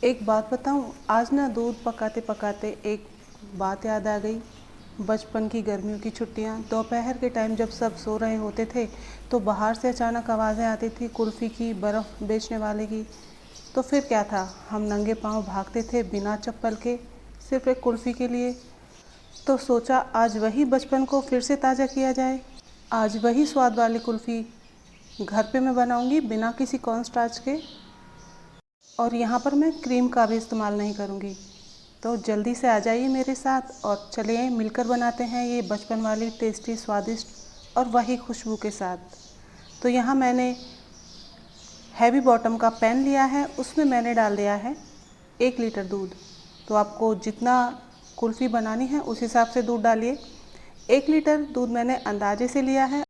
एक बात बताऊँ, आज ना दूध पकाते पकाते एक बात याद आ गई। बचपन की गर्मियों की छुट्टियाँ, दोपहर के टाइम जब सब सो रहे होते थे तो बाहर से अचानक आवाज़ें आती थी कुल्फ़ी की, बर्फ़ बेचने वाले की। तो फिर क्या था, हम नंगे पाँव भागते थे बिना चप्पल के, सिर्फ़ एक कुल्फ़ी के लिए। तो सोचा आज वही बचपन को फिर से ताज़ा किया जाए। आज वही स्वाद वाली कुल्फ़ी घर पे मैं बनाऊंगी बिना किसी कॉर्न स्टार्च के, और यहाँ पर मैं क्रीम का भी इस्तेमाल नहीं करूँगी। तो जल्दी से आ जाइए मेरे साथ और चलिए मिलकर बनाते हैं ये बचपन वाली टेस्टी, स्वादिष्ट और वही खुशबू के साथ। तो यहाँ मैंने हैवी बॉटम का पैन लिया है, उसमें मैंने डाल दिया है 1 लीटर दूध। तो आपको जितना कुल्फ़ी बनानी है उस हिसाब से दूध डालिए। 1 लीटर दूध मैंने अंदाजे से लिया है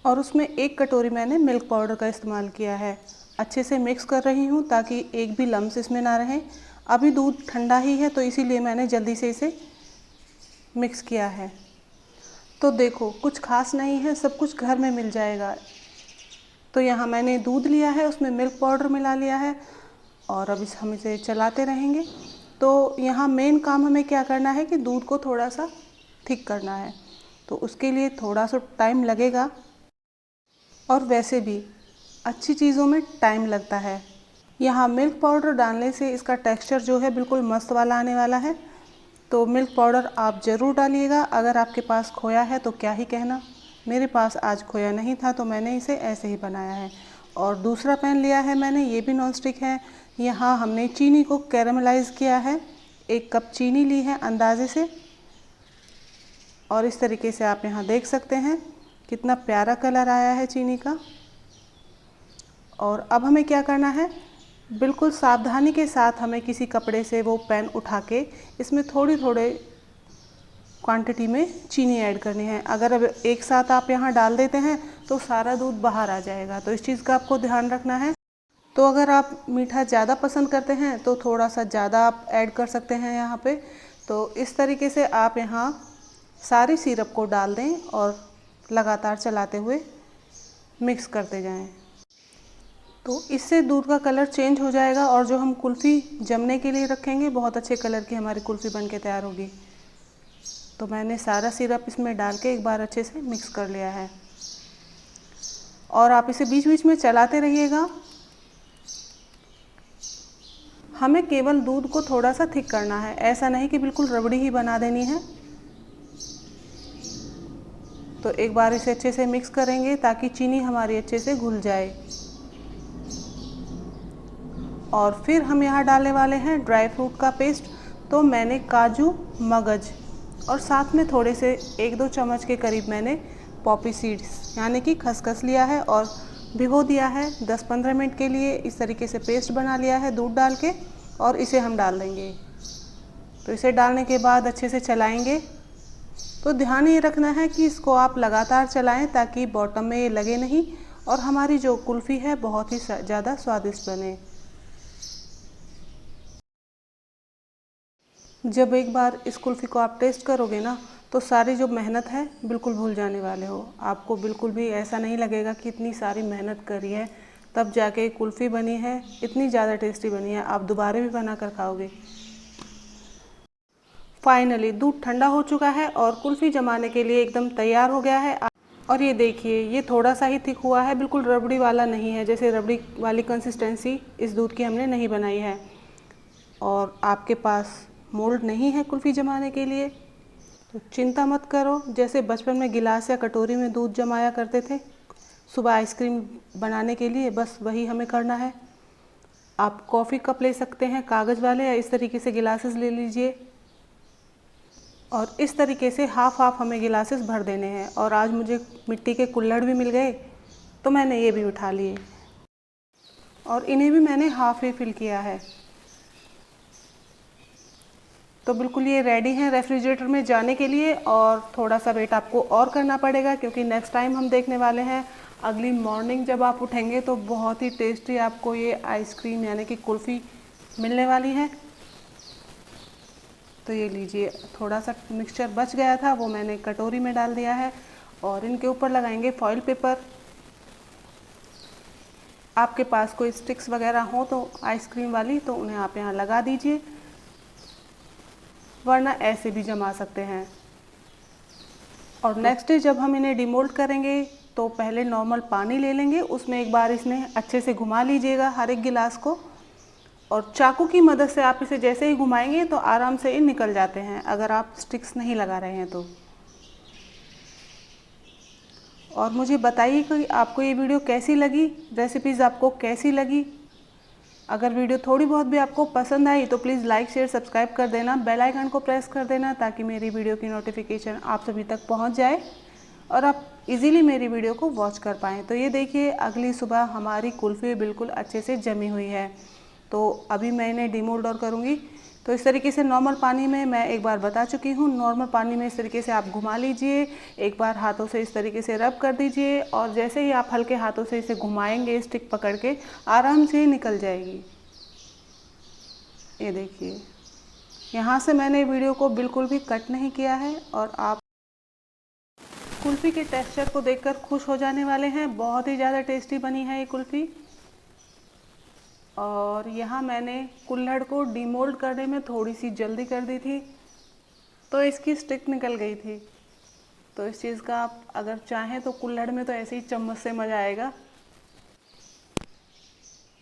और उसमें 1 कटोरी मैंने मिल्क पाउडर का इस्तेमाल किया है। अच्छे से मिक्स कर रही हूँ ताकि एक भी लम्स इसमें ना रहे। अभी दूध ठंडा ही है तो इसीलिए मैंने जल्दी से इसे मिक्स किया है। तो देखो कुछ खास नहीं है, सब कुछ घर में मिल जाएगा। तो यहाँ मैंने दूध लिया है, उसमें मिल्क पाउडर मिला लिया है और अब हम इसे चलाते रहेंगे। तो यहाँ मेन काम हमें क्या करना है कि दूध को थोड़ा सा थिक करना है, तो उसके लिए थोड़ा सा टाइम लगेगा। और वैसे भी अच्छी चीज़ों में टाइम लगता है। यहाँ मिल्क पाउडर डालने से इसका टेक्सचर जो है बिल्कुल मस्त वाला आने वाला है। तो मिल्क पाउडर आप ज़रूर डालिएगा। अगर आपके पास खोया है तो क्या ही कहना, मेरे पास आज खोया नहीं था तो मैंने इसे ऐसे ही बनाया है। और दूसरा पैन लिया है मैंने, ये भी नॉन स्टिक है। यहाँ हमने चीनी को कैरामलाइज़ किया है। 1 कप चीनी ली है अंदाजे से, और इस तरीके से आप यहाँ देख सकते हैं कितना प्यारा कलर आया है चीनी का। और अब हमें क्या करना है, बिल्कुल सावधानी के साथ हमें किसी कपड़े से वो पैन उठा के इसमें थोड़ी थोड़े क्वांटिटी में चीनी ऐड करनी है। अगर अब एक साथ आप यहाँ डाल देते हैं तो सारा दूध बाहर आ जाएगा, तो इस चीज़ का आपको ध्यान रखना है। तो अगर आप मीठा ज़्यादा पसंद करते हैं तो थोड़ा सा ज़्यादा आप ऐड कर सकते हैं यहाँ पे। तो इस तरीके से आप यहाँ सारी सिरप को डाल दें और लगातार चलाते हुए मिक्स करते जाएं। तो इससे दूध का कलर चेंज हो जाएगा और जो हम कुल्फ़ी जमने के लिए रखेंगे बहुत अच्छे कलर की हमारी कुल्फ़ी बन के तैयार होगी। तो मैंने सारा सिरप इसमें डाल के एक बार अच्छे से मिक्स कर लिया है और आप इसे बीच बीच में चलाते रहिएगा। हमें केवल दूध को थोड़ा सा थिक करना है, ऐसा नहीं कि बिल्कुल रबड़ी ही बना देनी है। तो एक बार इसे अच्छे से मिक्स करेंगे ताकि चीनी हमारी अच्छे से घुल जाए। और फिर हम यहाँ डालने वाले हैं ड्राई फ्रूट का पेस्ट। तो मैंने काजू, मगज और साथ में थोड़े से 1-2 चम्मच के करीब मैंने पॉपी सीड्स यानी कि खसखस लिया है और भिगो दिया है 10-15 मिनट के लिए। इस तरीके से पेस्ट बना लिया है दूध डाल के, और इसे हम डाल देंगे। तो इसे डालने के बाद अच्छे से चलाएंगे। तो ध्यान ये रखना है कि इसको आप लगातार चलाएं ताकि बॉटम में ये लगे नहीं और हमारी जो कुल्फ़ी है बहुत ही ज़्यादा स्वादिष्ट बने। जब एक बार इस कुल्फ़ी को आप टेस्ट करोगे ना तो सारी जो मेहनत है बिल्कुल भूल जाने वाले हो। आपको बिल्कुल भी ऐसा नहीं लगेगा कि इतनी सारी मेहनत करी है तब जाके कुल्फ़ी बनी है, इतनी ज़्यादा टेस्टी बनी है, आप दोबारा भी बना कर खाओगे। फाइनली दूध ठंडा हो चुका है और कुल्फ़ी जमाने के लिए एकदम तैयार हो गया है। और ये देखिए ये थोड़ा सा ही थिक हुआ है, बिल्कुल रबड़ी वाला नहीं है। जैसे रबड़ी वाली कंसिस्टेंसी इस दूध की हमने नहीं बनाई है। और आपके पास मोल्ड नहीं है कुल्फ़ी जमाने के लिए तो चिंता मत करो। जैसे बचपन में गिलास या कटोरी में दूध जमाया करते थे सुबह आइसक्रीम बनाने के लिए, बस वही हमें करना है। आप कॉफ़ी कप ले सकते हैं कागज़ वाले, या इस तरीके से गिलासेस ले लीजिए और इस तरीके से हाफ हाफ हमें गिलासेस भर देने हैं। और आज मुझे मिट्टी के कुल्हड़ भी मिल गए तो मैंने ये भी उठा लिए और इन्हें भी मैंने हाफ ही फिल किया है। तो बिल्कुल ये रेडी हैं रेफ्रिजरेटर में जाने के लिए। और थोड़ा सा वेट आपको और करना पड़ेगा क्योंकि नेक्स्ट टाइम हम देखने वाले हैं अगली मॉर्निंग जब आप उठेंगे तो बहुत ही टेस्टी आपको ये आइसक्रीम यानी कि कुल्फ़ी मिलने वाली है। तो ये लीजिए, थोड़ा सा मिक्सचर बच गया था वो मैंने कटोरी में डाल दिया है और इनके ऊपर लगाएंगे फॉइल पेपर आपके पास कोई स्टिक्स वगैरह हो तो आइसक्रीम वाली, तो उन्हें आप यहाँ लगा दीजिए, वरना ऐसे भी जमा सकते हैं। और नेक्स्ट डे जब हम इन्हें डिमोल्ड करेंगे तो पहले नॉर्मल पानी ले लेंगे, उसमें एक बार इसने अच्छे से घुमा लीजिएगा हर एक गिलास को, और चाकू की मदद से आप इसे जैसे ही घुमाएंगे तो आराम से ये निकल जाते हैं, अगर आप स्टिक्स नहीं लगा रहे हैं तो। और मुझे बताइए कि आपको ये वीडियो कैसी लगी, रेसिपीज़ आपको कैसी लगी। अगर वीडियो थोड़ी बहुत भी आपको पसंद आई तो प्लीज़ लाइक शेयर सब्सक्राइब कर देना, बेल आइकन को प्रेस कर देना, ताकि मेरी वीडियो की नोटिफिकेशन आप सभी तक पहुंच जाए और आप इजीली मेरी वीडियो को वॉच कर पाएँ। तो ये देखिए, अगली सुबह हमारी कुल्फ़ी बिल्कुल अच्छे से जमी हुई है। तो अभी मैं इन्हें डिमोल्ड और करूँगी। तो इस तरीके से नॉर्मल पानी में, मैं एक बार बता चुकी हूँ, नॉर्मल पानी में इस तरीके से आप घुमा लीजिए, एक बार हाथों से इस तरीके से रब कर दीजिए, और जैसे ही आप हल्के हाथों से इसे घुमाएंगे स्टिक पकड़ के, आराम से निकल जाएगी। ये देखिए, यहाँ से मैंने वीडियो को बिल्कुल भी कट नहीं किया है, और आप कुल्फ़ी के टेक्सचर को देखकर खुश हो जाने वाले हैं। बहुत ही ज़्यादा टेस्टी बनी है ये कुल्फ़ी। और यहाँ मैंने कुल्हड़ को डिमोल्ड करने में थोड़ी सी जल्दी कर दी थी, तो इसकी स्टिक निकल गई थी। तो इस चीज़ का आप अगर चाहें तो कुल्हड़ में तो ऐसे ही चम्मच से मज़ा आएगा।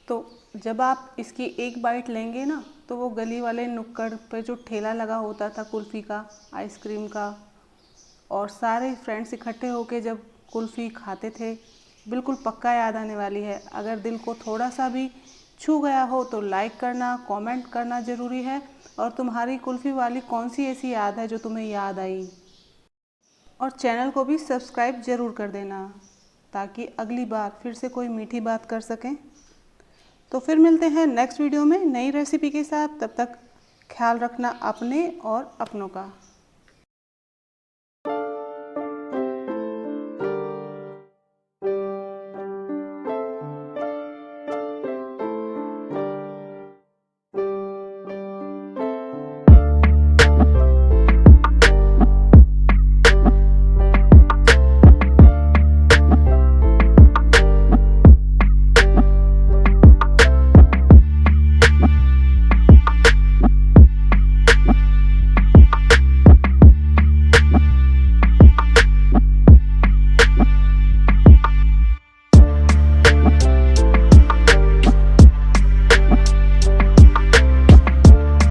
तो जब आप इसकी एक बाइट लेंगे ना, तो वो गली वाले नुक्कड़ पे जो ठेला लगा होता था कुल्फ़ी का, आइसक्रीम का, और सारे फ्रेंड्स इकट्ठे होके जब कुल्फ़ी खाते थे, बिल्कुल पक्का याद आने वाली है। अगर दिल को थोड़ा सा भी छू गया हो तो लाइक करना, कमेंट करना ज़रूरी है। और तुम्हारी कुल्फ़ी वाली कौन सी ऐसी याद है जो तुम्हें याद आई। और चैनल को भी सब्सक्राइब ज़रूर कर देना, ताकि अगली बार फिर से कोई मीठी बात कर सकें। तो फिर मिलते हैं नेक्स्ट वीडियो में नई रेसिपी के साथ। तब तक ख्याल रखना अपने और अपनों का।